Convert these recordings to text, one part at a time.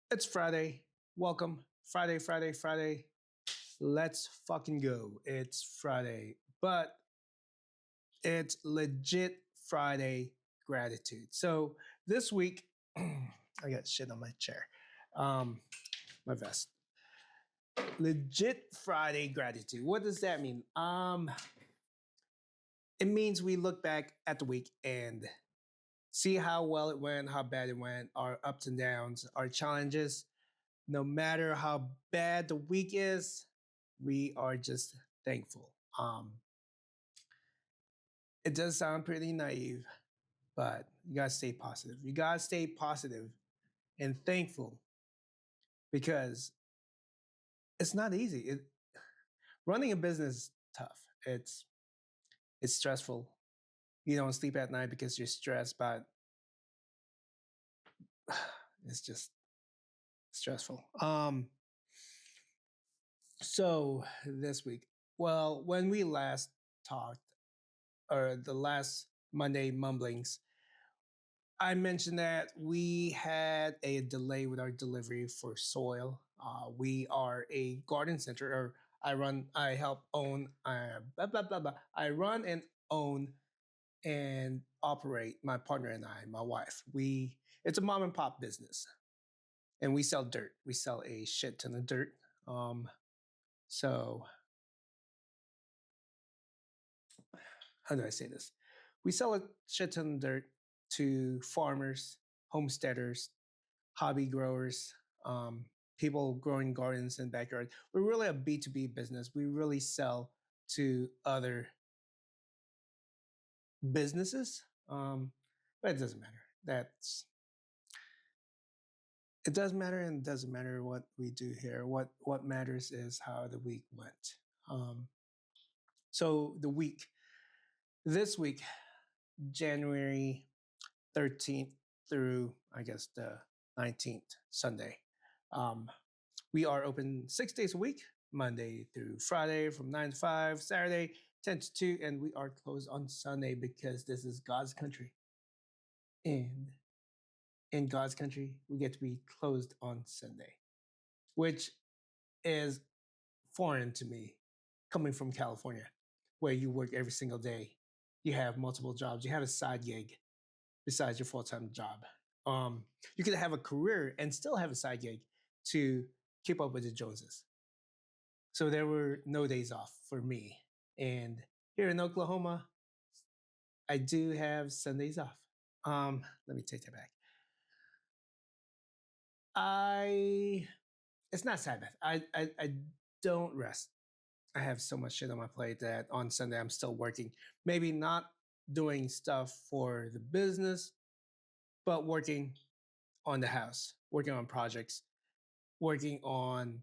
It's Friday. Welcome. Friday, Friday, Friday. Let's fucking go. It's Friday. But it's legit Friday gratitude. So this week, I got shit on my chair. Um, my vest. Legit Friday gratitude. What does that mean? It means we look back at the week and see how well it went, how bad it went, our ups and downs, our challenges. No matter how bad the week is, we are just thankful. It does sound pretty naive, but you gotta stay positive. You gotta stay positive and thankful because it's not easy. Running a business is tough. It's stressful. You don't sleep at night because you're stressed, but it's just stressful. So this week, well, when we last talked, or the last Monday mumblings, I mentioned that we had a delay with our delivery for soil. We are a garden center, or I help own, blah, blah, blah, blah. I run and own and operate, my partner and I, my wife. It's a mom and pop business, and we sell dirt. We sell a shit ton of dirt. Um, so how do I say this? We sell a shit ton of dirt to farmers, homesteaders, hobby growers, um, people growing gardens in backyard. We're really a B2B business. We really sell to other businesses, but it doesn't matter. It does matter, and it doesn't matter what we do here. What matters is how the week went. Um, so this week, January 13th through I guess the 19th, Sunday. Um, we are open 6 days a week, Monday through Friday from 9 to 5, Saturday 10 to 2, and we are closed on Sunday because this is God's country. And in God's country, we get to be closed on Sunday, which is foreign to me coming from California, where you work every single day. You have multiple jobs, you have a side gig besides your full time job. Um, you could have a career and still have a side gig to keep up with the Joneses. So there were no days off for me. And here in Oklahoma, I do have Sundays off. Let me take that back. I it's not Sabbath. I don't rest. I have so much shit on my plate that on Sunday I'm still working. Maybe not doing stuff for the business, but working on the house, working on projects, working on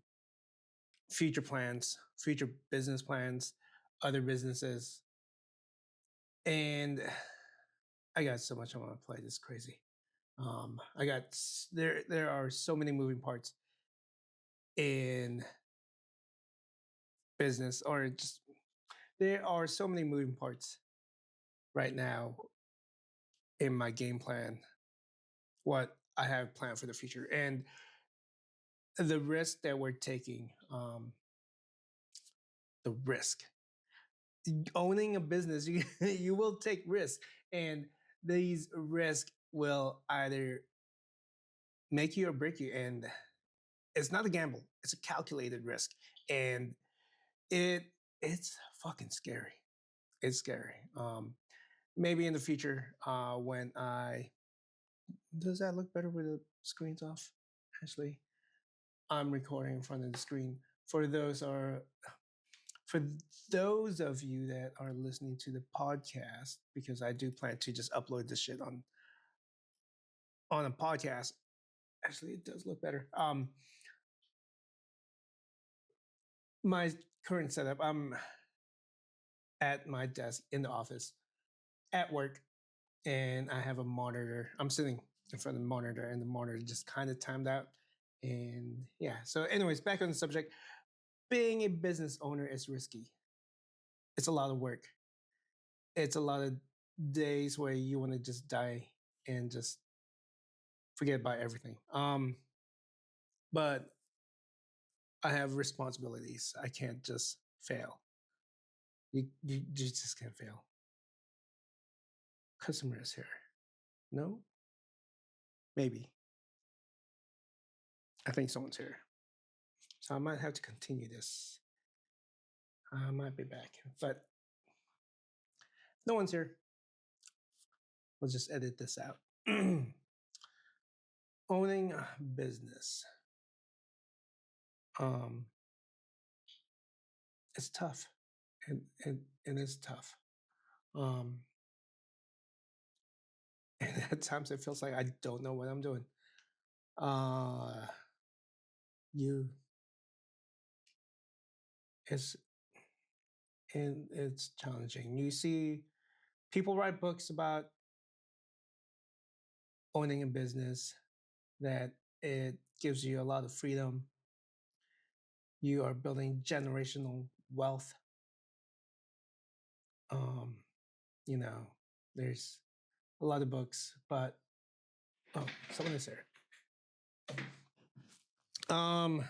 future plans, future business plans, other businesses. And I got so much on my plate. It's crazy. I got there are so many moving parts in business, or just there are so many moving parts right now in my game plan, what I have planned for the future, and the risk that we're taking. The risk owning a business, you will take risks, and these risks will either make you or break you. And it's not a gamble; it's a calculated risk, and it it's fucking scary. It's scary. Maybe in the future, when I does that look better with the screens off? Actually, I'm recording in front of the screen. For those are for those of you that are listening to the podcast, because I do plan to just upload this shit on a podcast. Actually, it does look better. My current setup, I'm at my desk in the office at work, and I have a monitor. I'm sitting in front of the monitor, and the monitor just kind of timed out. And yeah, so anyways, back on the subject. Being a business owner is risky. It's a lot of work. It's a lot of days where you want to just die and just forget about everything. but I have responsibilities. I can't just fail. You just can't fail. Customer is here. No? Maybe. I think someone's here. So I might have to continue this. I might be back. But no one's here. We'll just edit this out. Owning a business. Um, it's tough. It is tough. Um, and at times it feels like I don't know what I'm doing. Uh, you, it's and it's challenging. You see people write books about owning a business that it gives you a lot of freedom. You are building generational wealth. Um, you know, there's a lot of books, but oh, someone is there. Um,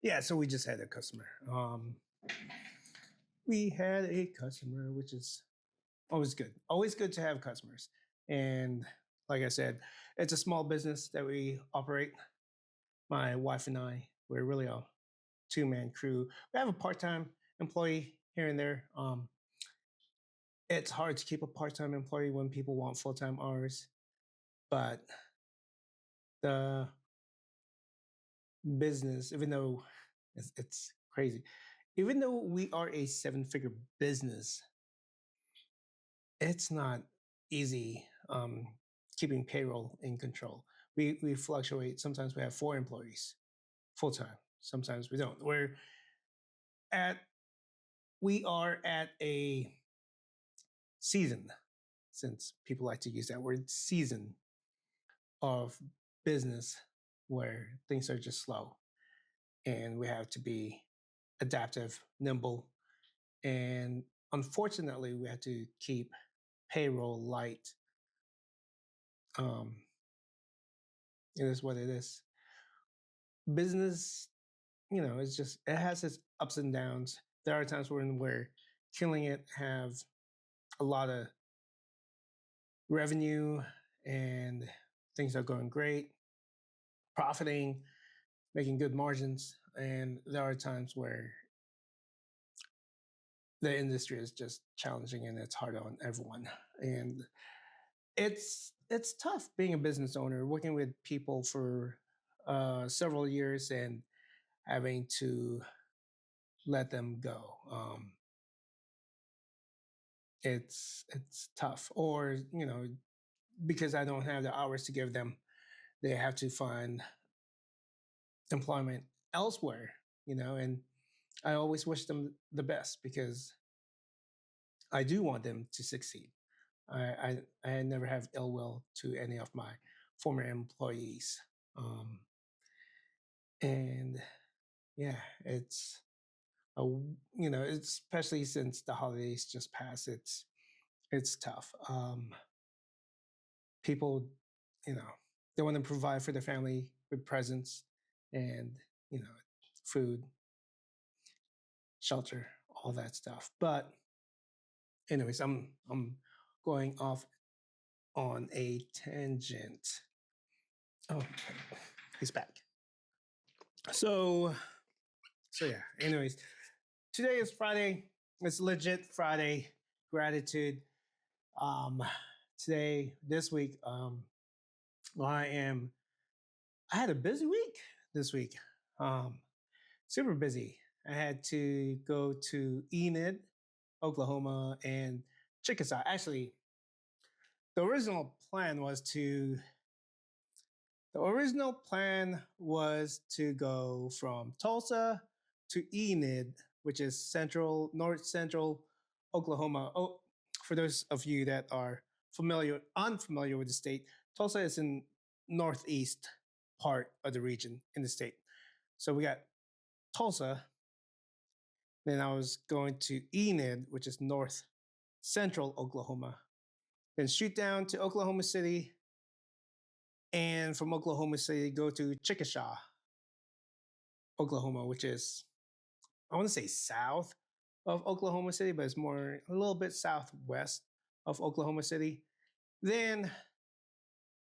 yeah, so we just had a customer. We had a customer, which is always good. Always good to have customers. And like I said, it's a small business that we operate. My wife and I, we're really a two-man crew. We have a part-time employee here and there. It's hard to keep a part-time employee when people want full-time hours, but the business, even though it's crazy, even though we are a seven-figure business, it's not easy keeping payroll in control. We fluctuate. Sometimes we have four employees full time. Sometimes we don't. At we are at a season, since people like to use that word, season of business where things are just slow, and we have to be adaptive, nimble, and unfortunately, we have to keep payroll light. Um, it is what it is. Business, it's just it has its ups and downs. There are times when we're killing it, have a lot of revenue, and things are going great, profiting, making good margins. And there are times where the industry is just challenging and it's hard on everyone. And it's tough being a business owner, working with people for several years and having to let them go. It's tough. Or because I don't have the hours to give them, they have to find employment elsewhere. And I always wish them the best because I do want them to succeed. I never have ill will to any of my former employees. And yeah, a, it's especially since the holidays just passed. It's tough. People, you know, they want to provide for their family with presents and you know, food, shelter, all that stuff. But anyways, I'm going off on a tangent. Oh, he's back. So so yeah. Anyways, today is Friday. It's legit Friday. Gratitude. Um, this week, I am. I had a busy week this week. Um, Super busy. I had to go to Enid, Oklahoma, and Chickasaw. Actually, the original plan was to The original plan was to go from Tulsa to Enid, which is north central Oklahoma. Oh, for those of you that are unfamiliar with the state, Tulsa is in northeast part of the region in the state. So we got Tulsa. Then I was going to Enid, which is north central Oklahoma. Then shoot down to Oklahoma City, And from Oklahoma City, go to Chickasha, Oklahoma, which is, I want to say south of Oklahoma City, but it's more a little bit southwest of Oklahoma City. Then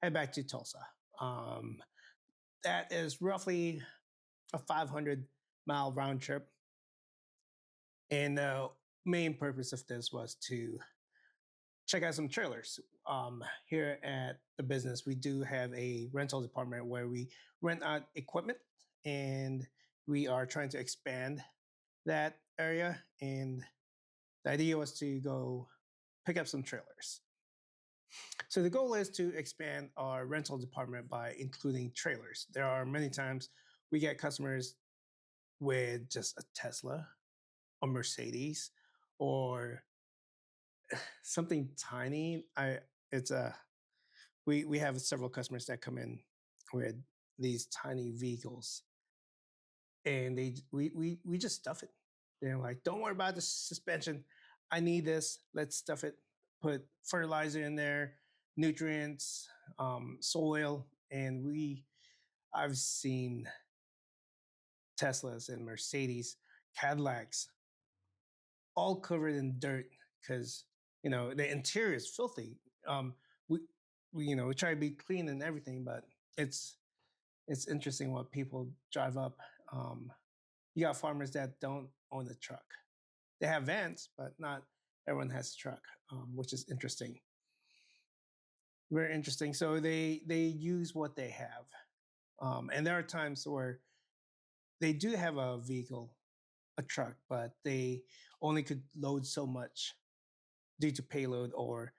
head back to Tulsa. Um, that is roughly a 500-mile round trip. And the main purpose of this was to check out some trailers. Here at the business, we do have a rental department where we rent out equipment, and we are trying to expand that area. And the idea was to go pick up some trailers. So the goal is to expand our rental department by including trailers. There are many times we get customers with just a Tesla, a Mercedes, or something tiny. It's a we have several customers that come in with these tiny vehicles, and we just stuff it. They're like, don't worry about the suspension. I need this. Let's stuff it. Put fertilizer in there, nutrients, soil, and I've seen Teslas and Mercedes, Cadillacs, all covered in dirt because the interior is filthy. We we try to be clean and everything, but it's it's interesting what people drive up. Um, you got farmers that don't own a truck. They have vans, but not everyone has a truck, which is interesting. Very interesting. So they use what they have, and there are times where they do have a vehicle, a truck, but they only could load so much due to payload or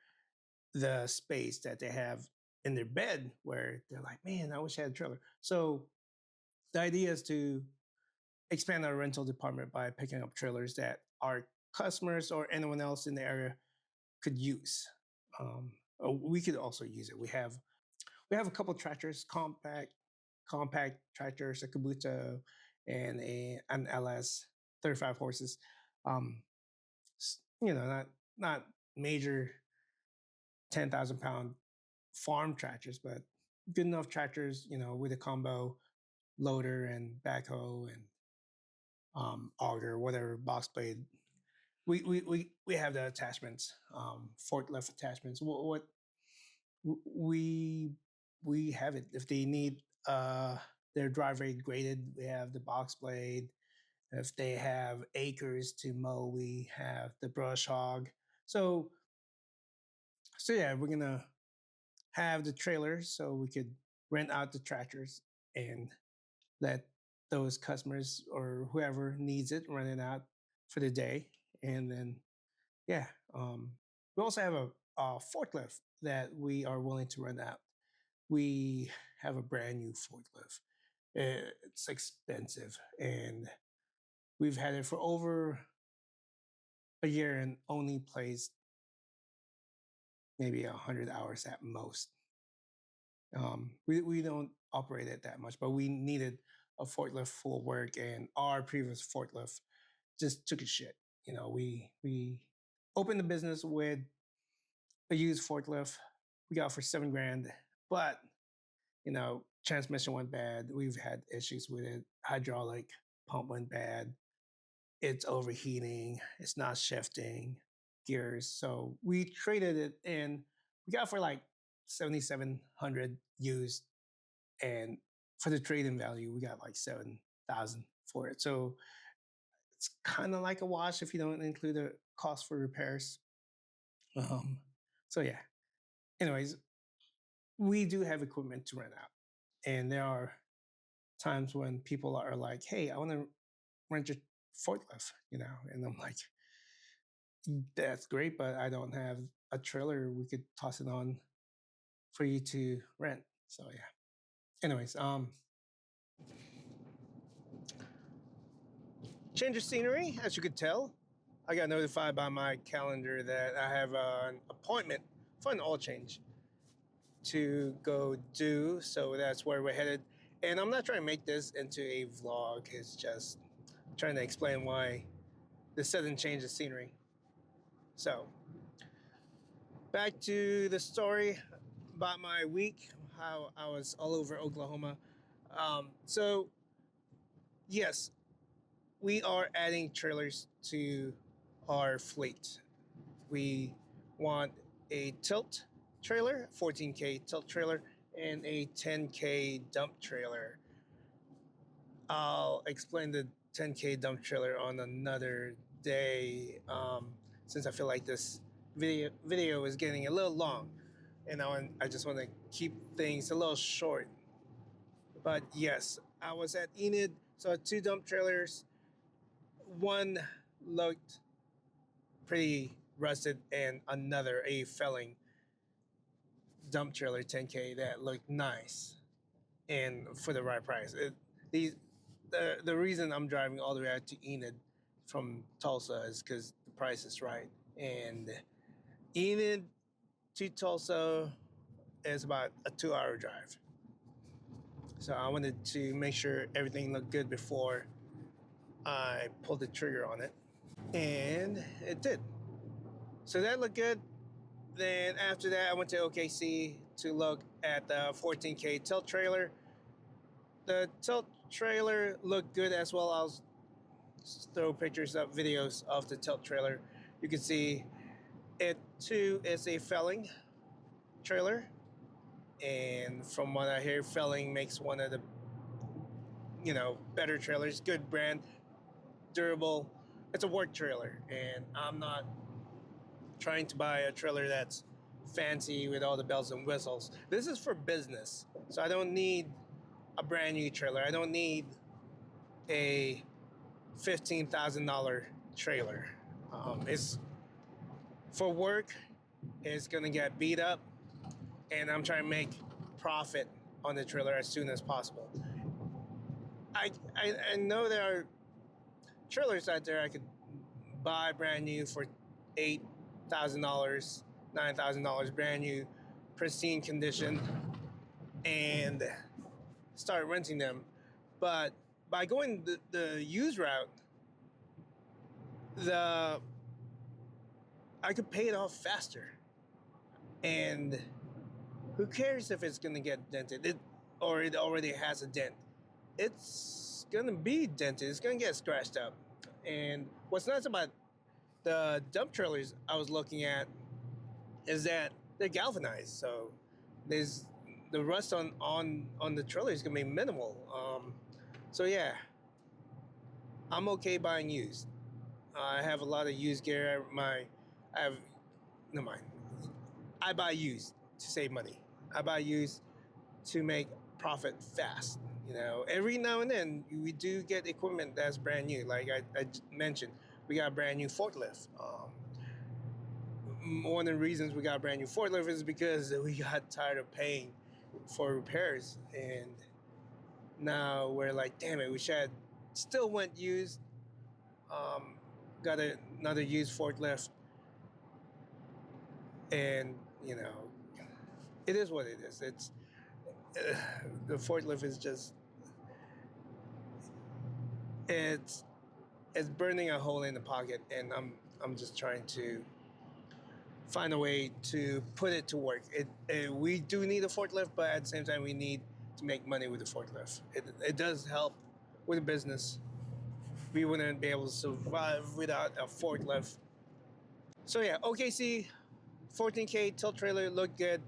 the space that they have in their bed. Where they're like, man, I wish I had a trailer. So the idea is to expand our rental department by picking up trailers that our customers or anyone else in the area could use. Um, we could also use it. We have a couple of tractors, compact tractors, a Kabuto, and an LS, 35 horses. Um, not major 10,000-pound farm tractors, but good enough tractors, with a combo loader and backhoe and auger, whatever, box blade. We have the attachments, forklift attachments. What we we have it. If they need their driveway graded, we have the box blade. If they have acres to mow, we have the brush hog. So yeah, we're gonna have the trailers so we could rent out the tractors and let those customers or whoever needs it run it out for the day. And then, yeah, we also have a forklift that we are willing to rent out. We have a brand new forklift. It's expensive, and we've had it for over a year and only placed maybe 100 hours at most. We don't operate it that much, but we needed a forklift for work, and our previous forklift just took a shit. We opened the business with a used forklift. We got it for 7 grand, but transmission went bad. We've had issues with it. Hydraulic pump went bad. It's overheating. It's not shifting gears. So we traded it in. We got it for like 7,700 used, and for the trade-in value, we got like 7,000 for it. So it's kind of like a wash if you don't include the cost for repairs. Um, so yeah. Anyways, we do have equipment to rent out, and there are times when people are like, "Hey, I want to rent your forklift," and I'm like, "That's great, but I don't have a trailer we could toss it on for you to rent." So yeah. Anyways, change of scenery, as you could tell. I got notified by my calendar that I have an appointment for an oil change to go do. So that's where we're headed. And I'm not trying to make this into a vlog. It's just trying to explain why the sudden change of scenery. So back to the story about my week. how I was all over Oklahoma. So yes, we are adding trailers to our fleet. We want a tilt trailer, 14K tilt trailer, and a 10K dump trailer. I'll explain the 10K dump trailer on another day, since I feel like this video is getting a little long, and I just want to keep things a little short. But yes, I was at Enid, saw two dump trailers. One looked pretty rusted, and another, a felling dump trailer 10K, that looked nice and for the right price. These the reason I'm driving all the way out to Enid from Tulsa is because the price is right. And Enid to Tulsa is about a 2 hour drive. So I wanted to make sure everything looked good before I pulled the trigger on it. And it did. So that looked good. Then after that, I went to OKC to look at the 14K tilt trailer. The tilt trailer looked good as well. I'll throw pictures up, videos of the tilt trailer. You can see it too is a felling trailer, and from what I hear, felling makes one of the better trailers. Good brand, durable. It's a work trailer, and I'm not trying to buy a trailer that's fancy with all the bells and whistles. This is for business, so I don't need a brand new trailer. I don't need a $15,000 trailer. It's for work. It's gonna get beat up, and I'm trying to make profit on the trailer as soon as possible. I know there are trailers out there I could buy brand new for $8,000, $9,000, brand new, pristine condition, and start renting them. But by going the used route, I could pay it off faster. And who cares if it's gonna get dented, or it already has a dent? It's gonna be dented. It's gonna get scratched up. And what's nice about the dump trailers I was looking at is that they're galvanized, so there's the rust on the trailer is gonna be minimal. So yeah, I'm okay buying used. I have a lot of used gear. I have no mind. I buy used to save money. I buy used to make profit fast. Every now and then we do get equipment that's brand new. Like I mentioned, we got a brand new forklift. One of the reasons we got a brand new forklift is because we got tired of paying for repairs, and now we're like, damn it, we should still went used. Got another used forklift, and it is what it is. It's the forklift is just it's burning a hole in the pocket, and I'm just trying to find a way to put it to work. We do need a forklift, but at the same time, we need to make money with the forklift. It does help with the business. We wouldn't be able to survive without a forklift. So yeah, OKC 14K tilt trailer looked good,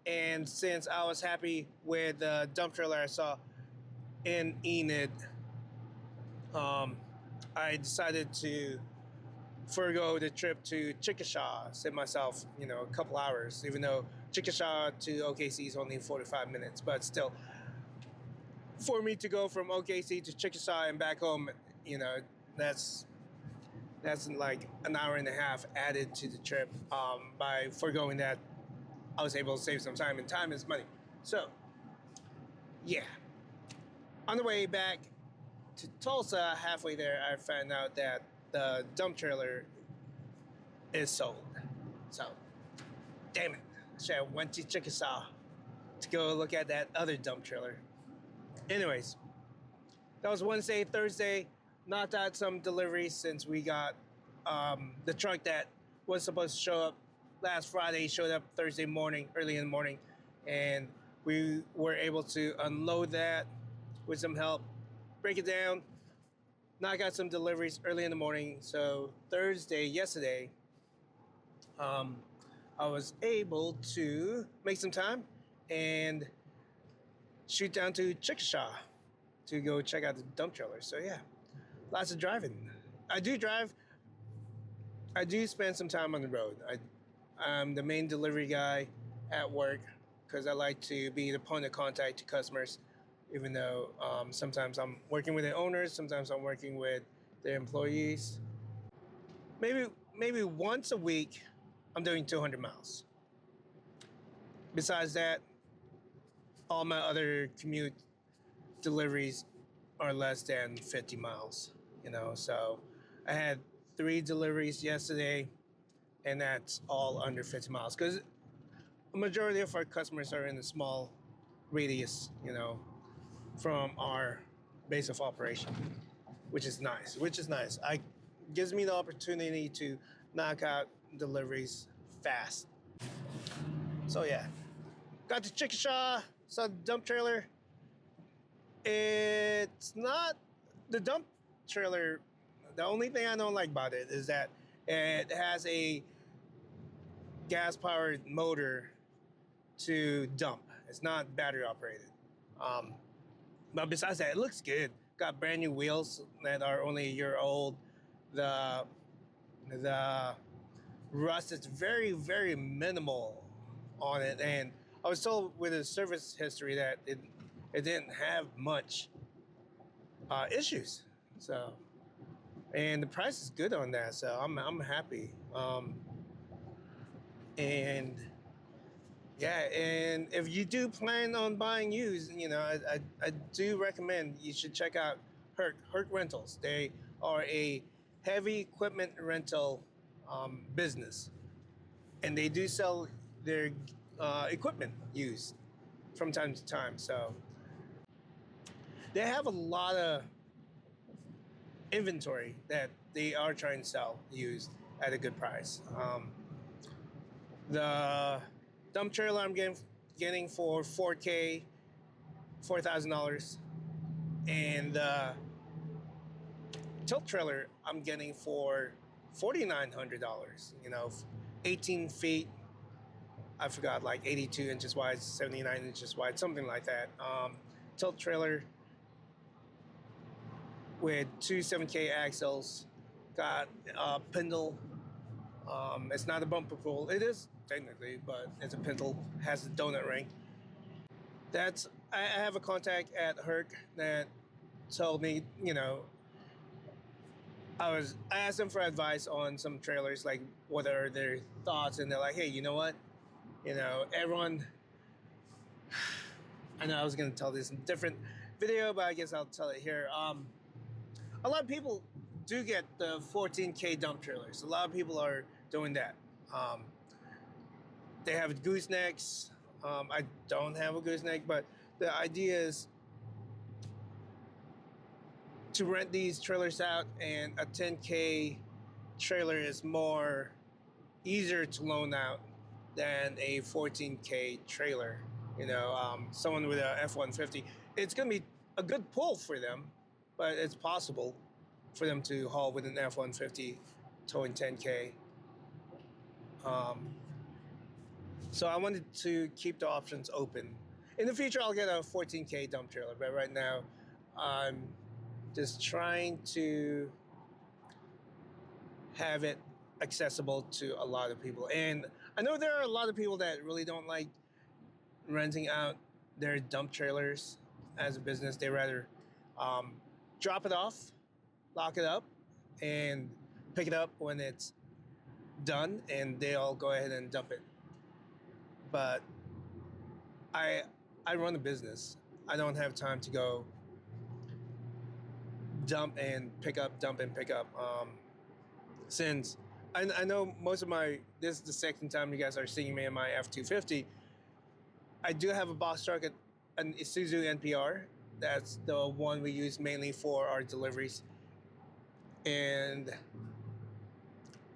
and since I was happy with the dump trailer I saw in Enid, I decided to forego the trip to Chickasha. Save myself, a couple hours, even though Chickasha to OKC is only 45 minutes, but still, for me to go from OKC to Chickasha and back home, that's like an hour and a half added to the trip. By foregoing that, I was able to save some time, and time is money. So, yeah. On the way back to Tulsa, halfway there, I found out that the dump trailer is sold. So, damn it. So I went to Chickasaw to go look at that other dump trailer. Anyways, that was Wednesday. Thursday, knocked out some deliveries since we got the truck that was supposed to show up last Friday showed up Thursday morning, early in the morning, and We were able to unload that with some help, break it down, knock out some deliveries early in the morning. So Thursday, yesterday, um, I was able to make some time and shoot down to Chickasha to go check out the dump trailer. So yeah, lots of driving. I do drive. I do spend some time on the road. I'm the main delivery guy at work because I like to be the point of contact to customers. Even though sometimes I'm working with the owners, sometimes I'm working with the employees. Maybe maybe once a week, I'm doing 200 miles. Besides that, all my other commute deliveries are less than 50 miles. So I had 3 deliveries yesterday, and that's all under 50 miles because a majority of our customers are in a small radius, from our base of operation, which is nice. I gives me the opportunity to knock out deliveries fast. So yeah, got to Chickasha, saw the dump trailer. It's not the dump trailer. The only thing I don't like about it is that it has a gas powered motor to dump. It's not battery operated. Um, but besides that, it looks good. Got brand new wheels that are only a year old. The the rust is very very minimal on it, and I was told with the service history that it didn't have much issues. So and the price is good on that, so I'm happy. And yeah, and if you do plan on buying used, I do recommend you should check out Herc Rentals. They are a heavy equipment rental business, and they do sell their equipment used from time to time. So they have a lot of inventory that they are trying to sell used at a good price. The dump trailer I'm getting for $4,000, and the tilt trailer I'm getting for $4,900. 18 feet. I forgot, like 82 inches wide, 79 inches wide, something like that. Tilt trailer with two 7K axles, got a Pendle. It's not a bumper pull. It is technically, but it's a Pendle. Has a donut ring. I have a contact at Herc that told me, I asked them for advice on some trailers, like what are their thoughts, and they're like, hey, you know what? Everyone. I know I was gonna tell this in a different video, but I guess I'll tell it here. A lot of people do get the 14K dump trailers. A lot of people are doing that. They have goosenecks. I don't have a gooseneck, but the idea is to rent these trailers out, and a 10K trailer is more easier to loan out than a 14K trailer. Someone with a F-150, it's going to be a good pull for them, but it's possible for them to haul with an F-150 towing 10K. So I wanted to keep the options open. In the future, I'll get a 14K dump trailer, but right now, I'm just trying to have it accessible to a lot of people. And I know there are a lot of people that really don't like renting out their dump trailers as a business. They rather drop it off, lock it up, and pick it up when it's done, and they'll go ahead and dump it. But I run a business. I don't have time to go dump and pick up, dump and pick up. Since I know this is the second time you guys are seeing me in my F-250. I do have a box truck at an Isuzu NPR. That's the one we use mainly for our deliveries. And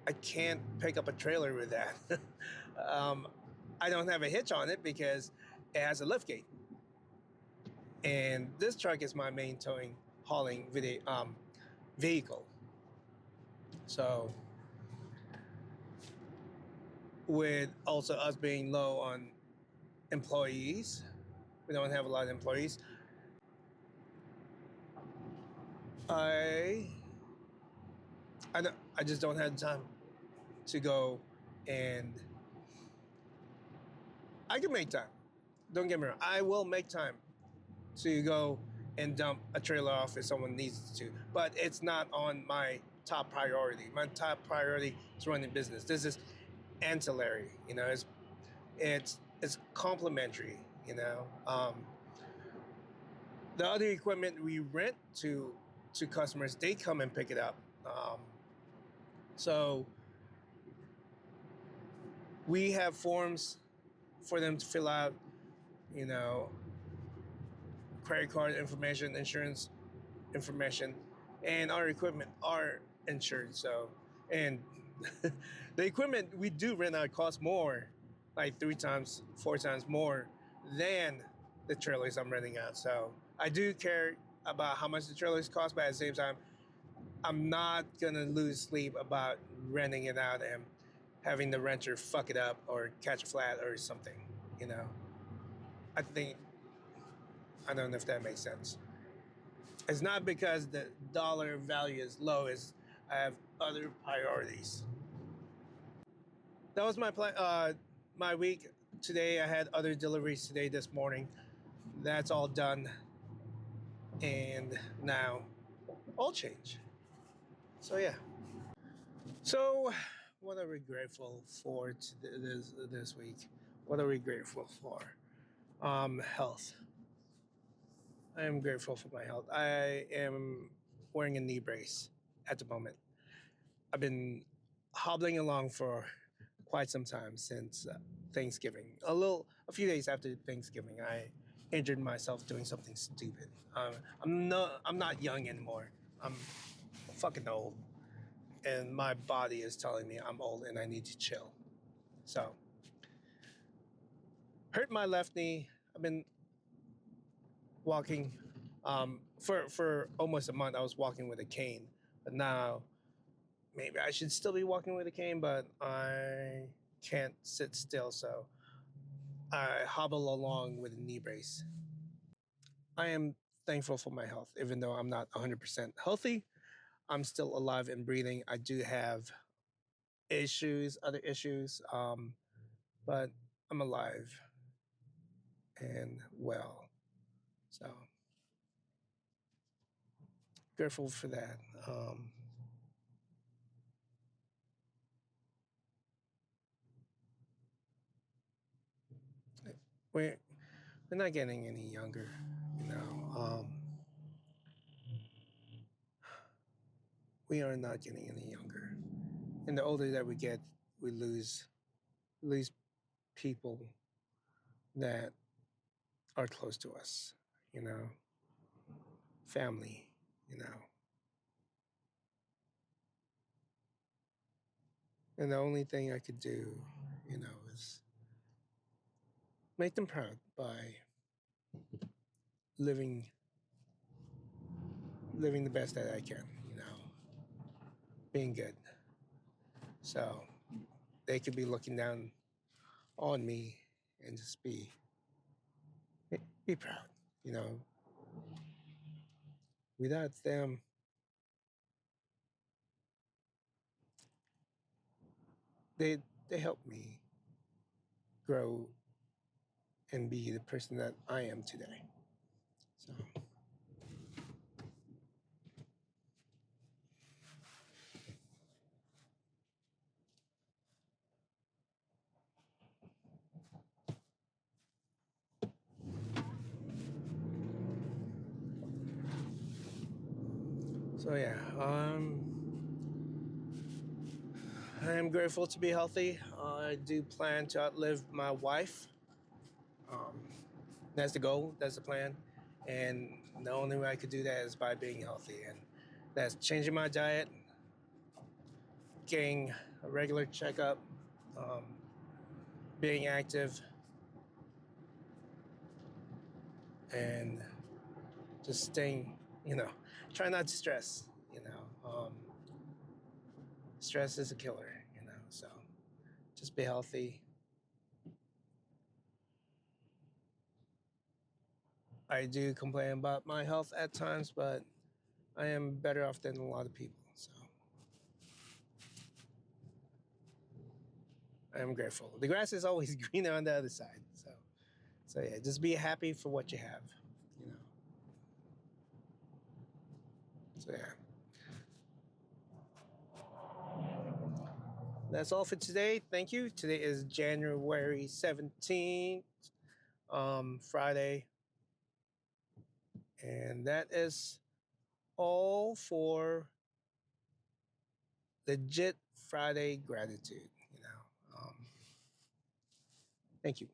I can't pick up a trailer with that. I don't have a hitch on it because it has a lift gate, and this truck is my main towing hauling vehicle. So with also us being low on employees, we don't have a lot of employees. I I just don't have time to go, and I can make time. Don't get me wrong. I will make time to go and dump a trailer off if someone needs to, but it's not on my top priority. My top priority is running business. This is ancillary. It's complementary. The other equipment we rent to customers, they come and pick it up. So we have forms for them to fill out, you know, credit card information, insurance information, and our equipment are insured. So, and the equipment we do rent out costs more, like 3 times, 4 times more than the trailers I'm renting out. So I do care about how much the trailers cost, but at the same time, I'm not gonna lose sleep about renting it out and having the renter fuck it up or catch a flat or something. You know, I think I don't know if that makes sense. It's not because the dollar value is low; it's I have other priorities. That was my plan. My week today. I had other deliveries today this morning. That's all done, and now all change. So yeah. So, what are we grateful for this week? What are we grateful for? Health. I am grateful for my health. I am wearing a knee brace at the moment. I've been hobbling along for quite some time since Thanksgiving. A few days after Thanksgiving, I injured myself doing something stupid. I'm not young anymore. I'm fucking old, and my body is telling me I'm old and I need to chill. So, hurt my left knee. I've been walking for almost a month. I was walking with a cane, but now maybe I should still be walking with a cane, but I can't sit still, so I hobble along with a knee brace. I am thankful for my health, even though I'm not 100% healthy. I'm still alive and breathing. I do have other issues, but I'm alive and well. So grateful for that. We're we're not getting any younger, you know. We are not getting any younger, and the older that we get, we lose people that are close to us, you know, family, you know. And the only thing I could do, is make them proud by living living the best that I can, being good. So they could be looking down on me and just be proud, you know. Without them, they they help me grow and be the person that I am today. So so yeah, I am grateful to be healthy. I do plan to outlive my wife. Um, that's the goal. That's the plan. And the only way I could do that is by being healthy, and that's changing my diet, getting a regular checkup, um, being active, and just staying, you know, try not to stress. You know, stress is a killer. You know, so just be healthy. I do complain about my health at times, but I am better off than a lot of people. So I am grateful. The grass is always greener on the other side. So yeah, just be happy for what you have. You know. So yeah, that's all for today. Thank you. Today is January 17th, Friday, and that is all for legit Friday gratitude. You know. Thank you.